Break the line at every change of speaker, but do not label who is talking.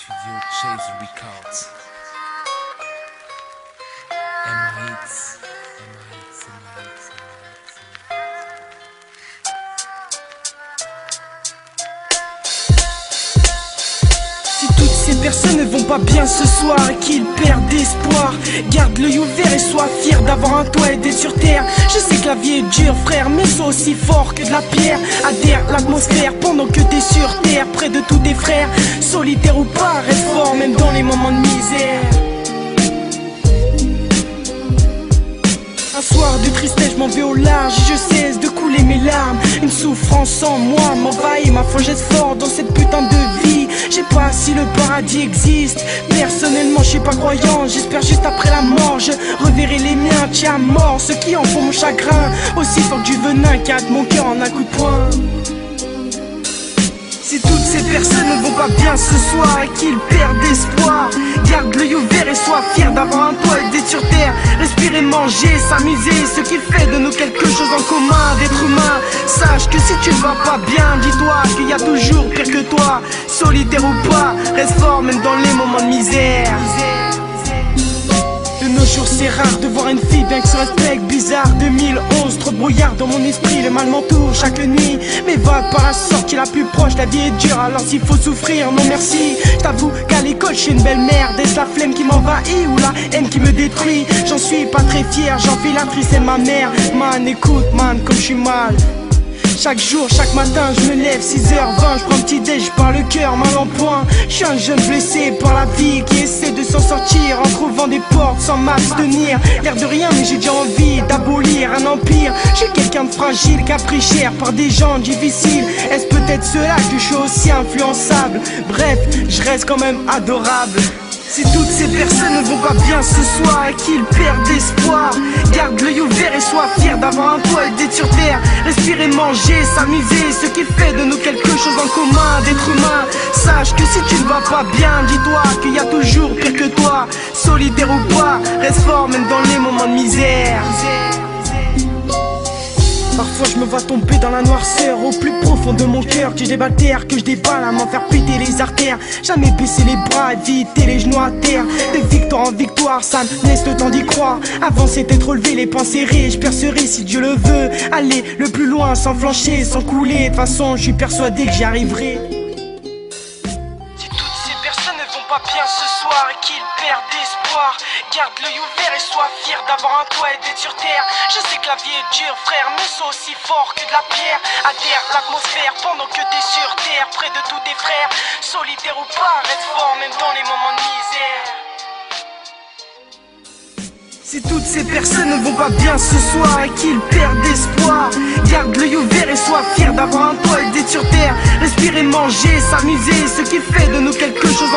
Studio Chase Records. MIX.
Si toutes ces personnes ne vont pas bien ce soir et qu'ils perdent espoir, garde l'œil ouvert et sois fier d'avoir un toit et d'être sur terre. Je sais que la vie est dure frère, mais sois aussi fort que de la pierre. Adhère l'atmosphère pendant que t'es sur terre, près de tous tes frères. Solitaire ou pas, reste fort même dans les moments de misère. Un soir de tristesse, je m'en vais au large et je cesse de couler mes larmes. Une souffrance en moi m'envahit, ma foi jette fort dans cette putain de vie. Je sais pas si le paradis existe, personnellement je suis pas croyant. J'espère juste après la mort, je reverrai les miens. Tiens à mort, ceux qui en font mon chagrin, aussi fort que du venin qui hâte mon cœur en un coup de poing. Si toutes ces personnes ne vont pas bien ce soir et qu'ils perdent espoir, garde l'œil ouvert et sois fier d'avoir un toit et d'être sur terre. Respirer, manger, s'amuser, ce qui fait de nous quelque chose en commun, d'être humain. Sache que si tu ne vas pas bien, dis-toi qu'il y a toujours pire que toi. Solitaire ou pas, reste fort même dans les moments de misère. De nos jours c'est rare de voir une fille bien que ce respect bizarre. 2011, trop de brouillard dans mon esprit, le mal m'entoure chaque nuit. Mes vagues par la sortie la plus proche, la vie est dure alors s'il faut souffrir, non merci. J't'avoue qu'à l'école je suis une belle merde, est-ce la flemme qui m'envahit ou la haine qui me détruit? J'en suis pas très fier, j'enfile la tristesse de ma mère. Man écoute man comme je suis mal. Chaque jour, chaque matin, je me lève 6h20, je prends un petit déj, par le cœur, mal en point. Je suis un jeune blessé par la vie qui essaie de s'en sortir en trouvant des portes sans m'abstenir. L'air de rien, mais j'ai déjà envie d'abolir un empire. Je suis quelqu'un de fragile qui a pris cher par des gens difficiles. Est-ce peut-être cela que je suis aussi influençable? Bref, je reste quand même adorable. Si toutes ces personnes ne vont pas bien ce soir et qu'ils perdent espoir, garde l'œil ouvert et sois fier d'avoir un toit et d'être sur terre. Respirer, manger, s'amuser, ce qui fait de nous quelque chose en commun, d'être humain. Sache que si tu ne vas pas bien, dis-toi qu'il y a toujours pire que toi. Solitaire ou pas, reste fort même dans les moments de misère. Parfois je me vois tomber dans la noirceur, au plus profond de mon cœur, que je déballe terre, que je déballe à m'en faire péter les artères. Jamais baisser les bras, éviter les genoux à terre. De victoire en victoire, ça me laisse le temps d'y croire. Avancer, tête relevée, les poings serrés, je percerai si Dieu le veut. Aller le plus loin sans flancher, sans couler, de toute façon je suis persuadé que j'y arriverai. Si toutes ces personnes ne vont pas bien ce soir et qu'ils perdent espoir, garde l'œil ouvert et sois fier d'avoir un toit et d'être sur terre. Je sais que la vie est dure frère, mais sois aussi fort que de la pierre. Adhère l'atmosphère pendant que t'es sur terre, près de tous tes frères. Solitaire ou pas, reste fort même dans les moments de misère. Si toutes ces personnes ne vont pas bien ce soir et qu'ils perdent espoir, garde l'œil ouvert et sois fier d'avoir un toit et d'être sur terre. Respirer, manger, s'amuser, ce qui fait de nous quelque chose